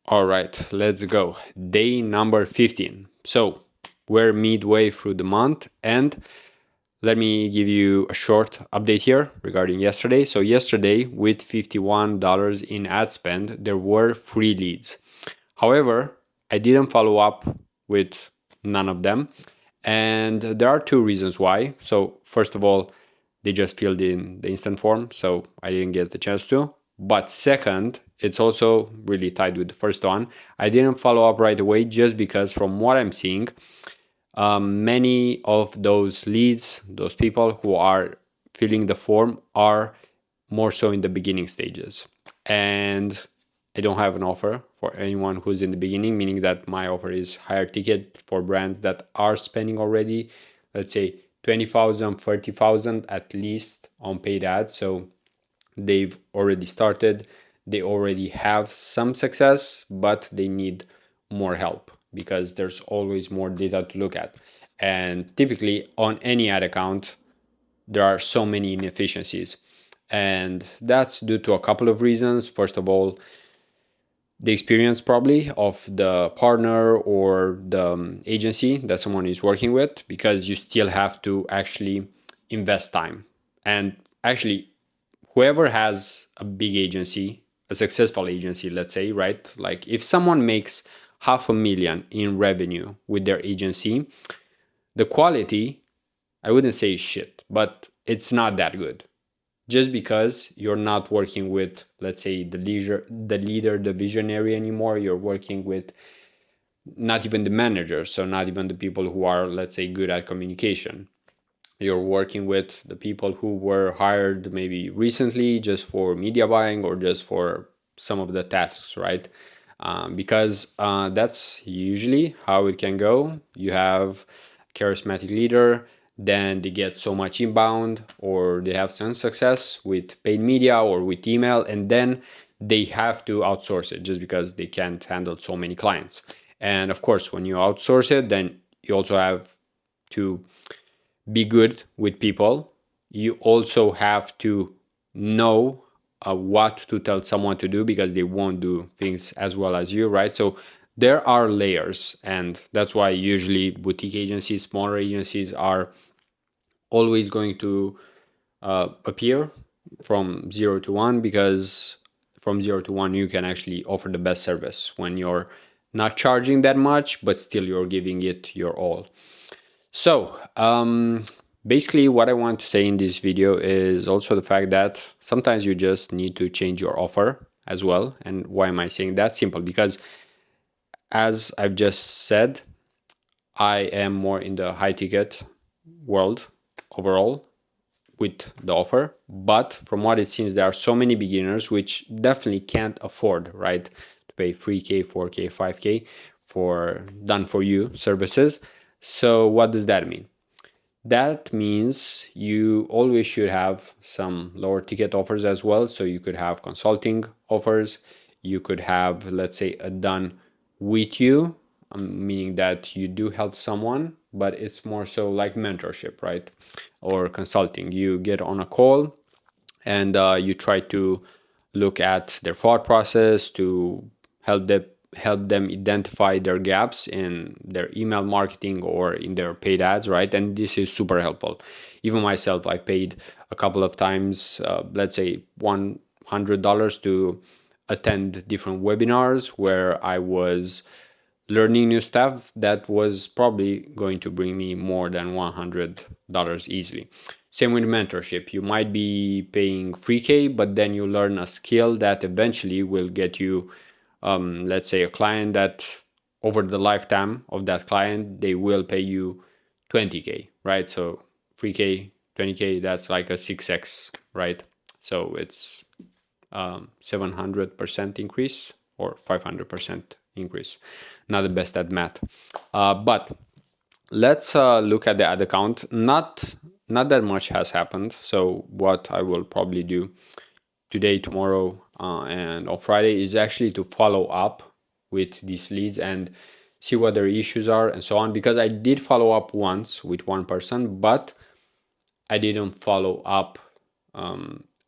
All right, let's go. Day number 15. So we're midway through the month, and let me give you a short update here regarding yesterday. So yesterday, with $51 in ad spend, there were 3 leads. However, I didn't follow up with none of them. And there are 2 reasons why. So first of all, they just filled in the instant form, so I didn't get the chance to. But second, it's also really tied with the first one. I didn't follow up right away just because from what I'm seeing, many of those leads, those people who are filling the form are more so in the beginning stages. And I don't have an offer for anyone who's in the beginning, meaning that my offer is higher ticket for brands that are spending already, let's say 20,000, 30,000 at least on paid ads. So they've already started, they already have some success, but they need more help because there's always more data to look at. And typically on any ad account, there are so many inefficiencies. And that's due to a couple of reasons. First of all, the experience probably of the partner or the agency that someone is working with, because you still have to actually invest time. And actually, whoever has a big agency, a successful agency, let's say, right? Like if someone makes 500,000 in revenue with their agency, the quality, I wouldn't say shit, but it's not that good. Just because you're not working with, let's say, the leader, the visionary anymore. You're working with not even the managers, so not even the people who are, let's say, good at communication. You're working with the people who were hired maybe recently just for media buying or just for some of the tasks, right? Because that's usually how it can go. You have a charismatic leader, then they get so much inbound or they have some success with paid media or with email, and then they have to outsource it just because they can't handle so many clients. And of course, when you outsource it, then you also have to be good with people. You also have to know what to tell someone to do because they won't do things as well as you, right? So there are layers, and that's why usually boutique agencies, smaller agencies are always going to appear from 0 to 1, because from 0 to 1 you can actually offer the best service when you're not charging that much, but still you're giving it your all. So, basically, what I want to say in this video is also the fact that sometimes you just need to change your offer as well. And why am I saying that? Simple, because as I've just said, I am more in the high ticket world overall with the offer. But from what it seems, there are so many beginners which definitely can't afford, right, to pay 3K, 4K, 5K for done for you services. So, what does that mean? That means you always should have some lower ticket offers as well. So you could have consulting offers. You could have, let's say, a done with you, meaning that you do help someone, but it's more so like mentorship, right? Or consulting. You get on a call and you try to look at their thought process to help them identify their gaps in their email marketing or in their paid ads, right? And this is super helpful. Even myself, I paid a couple of times, let's say $100 to attend different webinars where I was learning new stuff that was probably going to bring me more than $100 easily. Same with mentorship. You might be paying 3K, but then you learn a skill that eventually will get you, let's say, a client that over the lifetime of that client, they will pay you 20K, right? So 3K, 20K, that's like a 6X, right? So it's 700% increase or 500% increase. Not the best at math. But let's look at the ad account. Not that much has happened. So what I will probably do today, tomorrow, and on Friday is actually to follow up with these leads and see what their issues are and so on. Because I did follow up once with one person, but I didn't follow up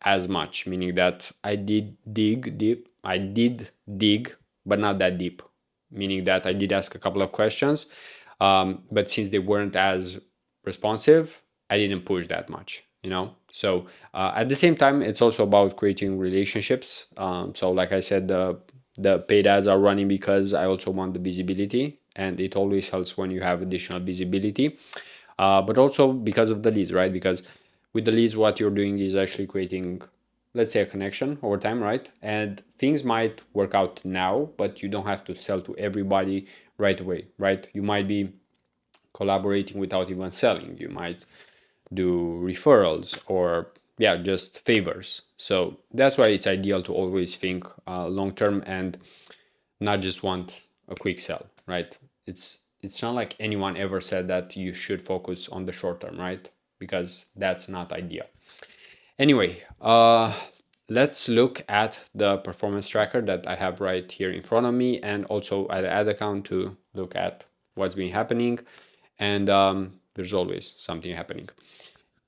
as much, meaning that I did dig deep. I did dig but not that deep, meaning that I did ask a couple of questions, but since they weren't as responsive, I didn't push that much, you know. So at the same time, it's also about creating relationships. So like I said, the paid ads are running because I also want the visibility, and it always helps when you have additional visibility. But also because of the leads, right? Because with the leads, what you're doing is actually creating, let's say, a connection over time, right? And things might work out now, but you don't have to sell to everybody right away, right? You might be collaborating without even selling. You might do referrals or yeah, just favors. So that's why it's ideal to always think long term and not just want a quick sell, right? It's not like anyone ever said that you should focus on the short term, right? Because that's not ideal. Anyway, let's look at the performance tracker that I have right here in front of me, and also at the ad account to look at what's been happening. And there's always something happening.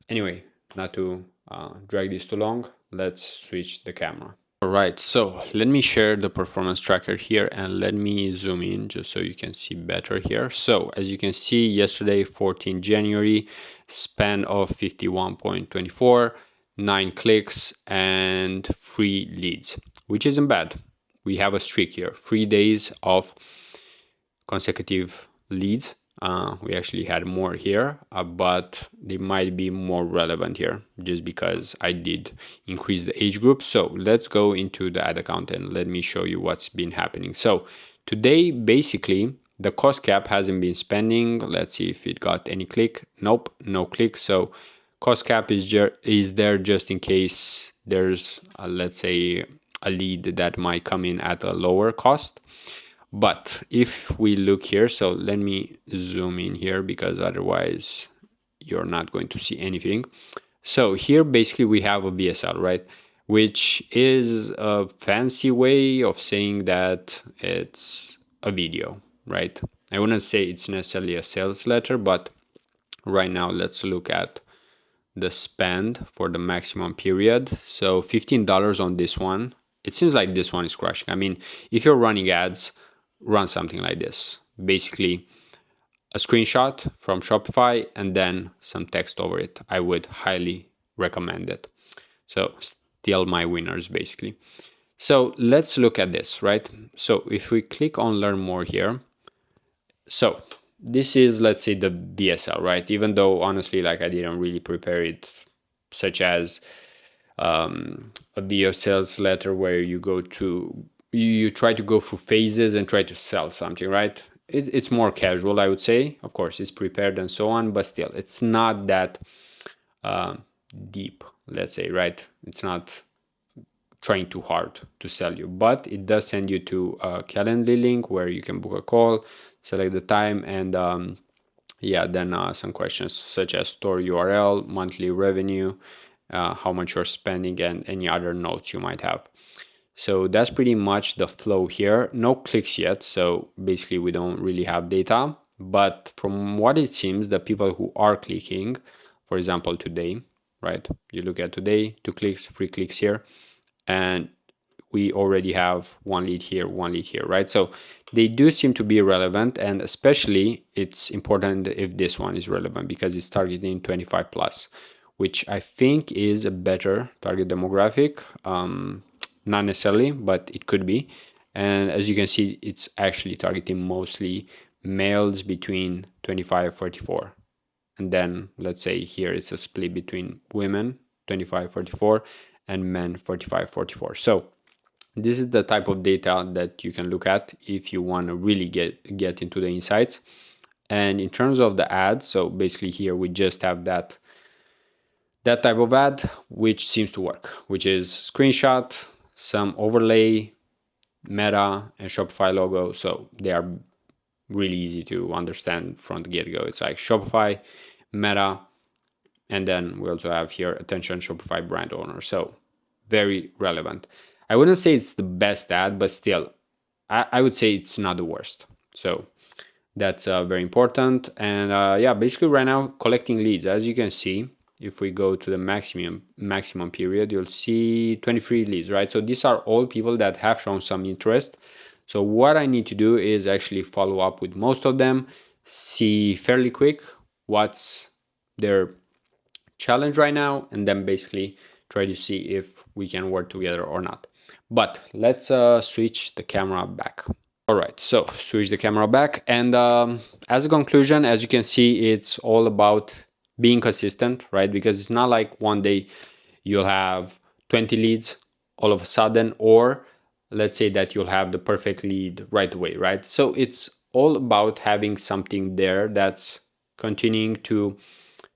Anyway, not to drag this too long, let's switch the camera. All right, so let me share the performance tracker here and let me zoom in just so you can see better here. So as you can see, yesterday, 14 January, span of 51.24, 9 clicks and 3 leads, which isn't bad. We have a streak here, 3 days of consecutive leads. We actually had more here, but they might be more relevant here just because I did increase the age group. So let's go into the ad account and let me show you what's been happening. So today, basically, the cost cap hasn't been spending. Let's see if it got any click. Nope, no click. So cost cap is there just in case there's, let's say, a lead that might come in at a lower cost. But if we look here, so let me zoom in here because otherwise you're not going to see anything. So here basically we have a VSL, right? Which is a fancy way of saying that it's a video, right? I wouldn't say it's necessarily a sales letter, but right now let's look at the spend for the maximum period. So $15 on this one. It seems like this one is crushing. I mean, if you're running ads, run something like this. Basically, a screenshot from Shopify and then some text over it. I would highly recommend it. So still my winners, basically. So let's look at this, right? So if we click on learn more here, so this is, let's say, the VSL, right? Even though honestly, like I didn't really prepare it, such as a video sales letter where you go to, you try to go through phases and try to sell something, right? It's more casual, I would say. Of course, it's prepared and so on, but still, it's not that deep, let's say, right? It's not trying too hard to sell you, but it does send you to a Calendly link where you can book a call, select the time, and yeah, then some questions such as store URL, monthly revenue, how much you're spending, and any other notes you might have. So that's pretty much the flow here. No clicks yet, so basically we don't really have data. But from what it seems, the people who are clicking, for example, today, right? You look at today, 2 clicks, 3 clicks here, and we already have 1 lead here, 1 lead here, right? So they do seem to be relevant, and especially it's important if this one is relevant because it's targeting 25 plus, which I think is a better target demographic. Not necessarily, but it could be. And as you can see, it's actually targeting mostly males between 25 44. And then let's say here is a split between women 25 44 and men 45 44. So this is the type of data that you can look at if you want to really get into the insights. And in terms of the ads, so basically here we just have that type of ad which seems to work, which is screenshot, some overlay, Meta, and Shopify logo. So they are really easy to understand from the get-go. It's like Shopify, Meta, and then we also have here attention Shopify brand owner. So very relevant. I wouldn't say it's the best ad, but still, I would say it's not the worst. So that's very important. And yeah, basically right now collecting leads. As you can see, if we go to the maximum period, you'll see 23 leads, right? So these are all people that have shown some interest. So what I need to do is actually follow up with most of them, see fairly quick what's their challenge right now, and then basically try to see if we can work together or not. But let's switch the camera back. All right, so switch the camera back, and as a conclusion, as you can see, it's all about being consistent, right? Because it's not like one day you'll have 20 leads all of a sudden, or let's say that you'll have the perfect lead right away, right? So it's all about having something there that's continuing to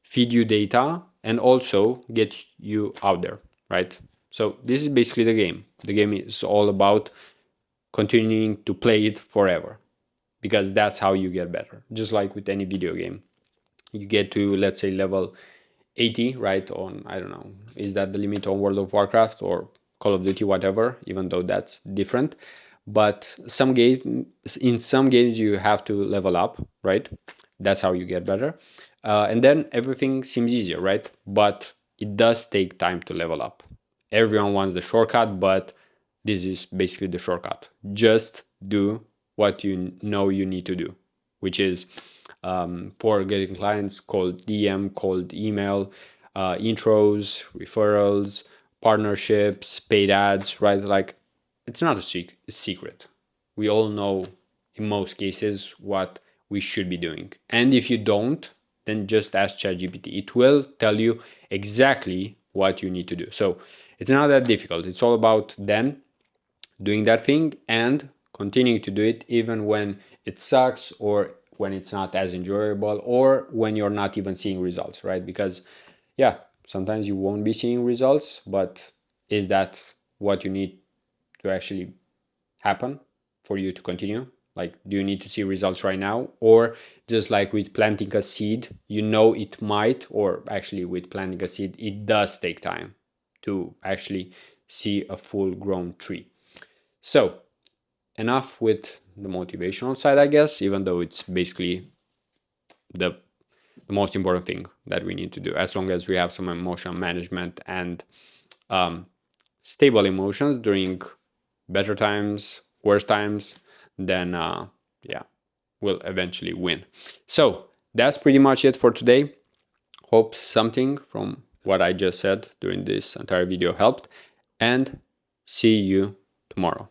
feed you data and also get you out there, right? So this is basically the game. The game is all about continuing to play it forever, because that's how you get better. Just like with any video game, you get to, let's say, level 80, right? On, I don't know, is that the limit on World of Warcraft or Call of Duty, whatever, even though that's different. But in some games you have to level up, right? That's how you get better. And then everything seems easier, right? But it does take time to level up. Everyone wants the shortcut, but this is basically the shortcut. Just do what you know you need to do, which is for getting clients, cold DM, cold email, intros, referrals, partnerships, paid ads, right? Like, it's not a secret. We all know in most cases what we should be doing. And if you don't, then just ask ChatGPT. It will tell you exactly what you need to do. So it's not that difficult. It's all about then doing that thing and continuing to do it even when it sucks, or when it's not as enjoyable, or when you're not even seeing results, right? Because yeah, sometimes you won't be seeing results, but is that what you need to actually happen for you to continue? Like, do you need to see results right now? Or just like with planting a seed, you know it might, or actually with planting a seed, it does take time to actually see a full grown tree. So enough with the motivational side, I guess, even though it's basically the most important thing that we need to do, as long as we have some emotional management and stable emotions during better times, worse times, then yeah, we'll eventually win. So that's pretty much it for today. Hope something from what I just said during this entire video helped, and see you tomorrow.